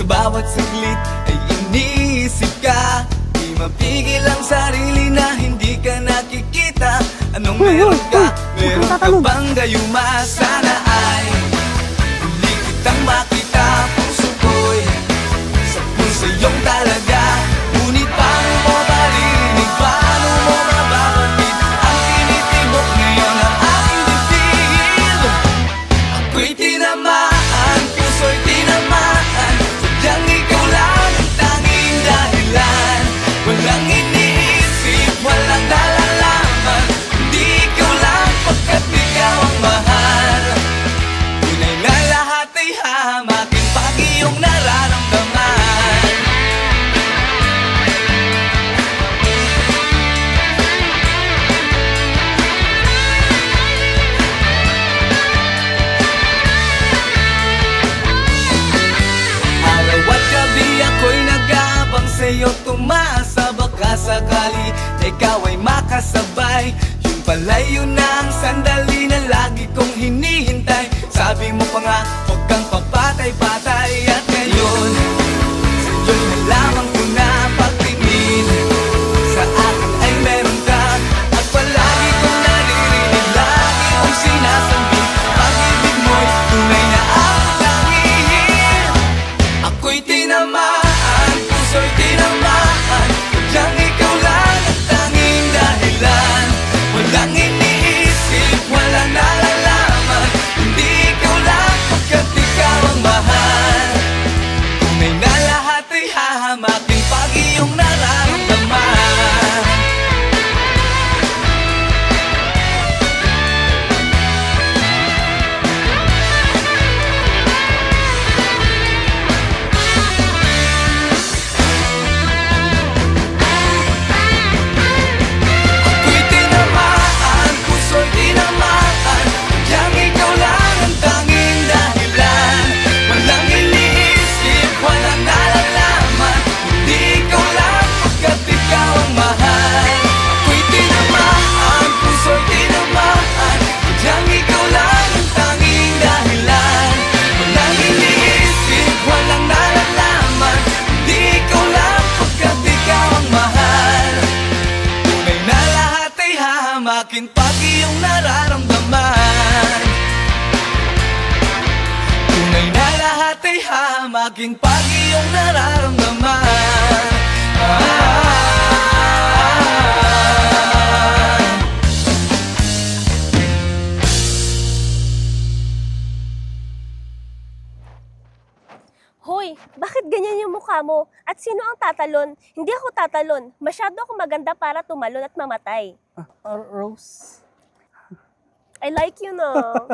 bawat saglit ay iniisip ka. Di mapigil ang sarili na hindi ka nakikita. Anong meron ka? Meron ka bang gayuma? Sana ay huli kitang makita. Puso ko'y sa puso iyong talaga. Ngunit paano mo maririnig? Paano mo mababatid ang tinitibok ngayon ng aking dibdib? Ako'y tinamaan, puso'y tinamaan. Sadyang ikaw lang ang tanging dahilan. Walang iniisip, walang nalalaman. Hindi ikaw lang pagkat ikaw ang mahal. Tunay na lahat ay hahamakin pag iyong nararamdaman. Araw at gabi ako'y nag-aabang sa'yo, tumasa baka sakali na ikaw ay makasabay. Yun pala'y yun ang sandali na lagi kong hinihintay. Sabi mo pa nga, huwag kang papatay-patay. At ngayon, sa'yo'y nalaman ko na pagtingin sa akin ay meron ka. At palagi kong naririnig, lagi kong sinasabi, pag-ibig mo'y tunay na aking langit. Ako'y tinamaan, puso'y tinamaan. Sadyang ikaw lang ang tanging dahilan. Walang iniisip, walang nalalaman. Hindi ikaw lang pagkat ikaw ang mahal. Tunay na lahat ay hahamakin pag iyong nararamdaman. Ako'y tinamaan, puso'y tinamaan. Sadyang ikaw lang ang tanging dahilan. Walang iniisip, walang nalalaman. Hindi ikaw lang pagkat ikaw ang mahal. Ako'y tinamaan, puso'y tinamaan. Sadyang ikaw lang ang tanging dahilan. Walang iniisip, walang nalalaman. Hindi ikaw lang pagkat ikaw ang mahal. Tunay na lahat ay hahamakin pag iyong nararamdaman. Tunay na lahat ay hahamakin pag iyong nararamdaman. Hoy, bakit ganyan yung mukha mo? At sino ang tatalon? Hindi ako tatalon. Masyado ako maganda para tumalon at mamatay. Rose? I like you, no?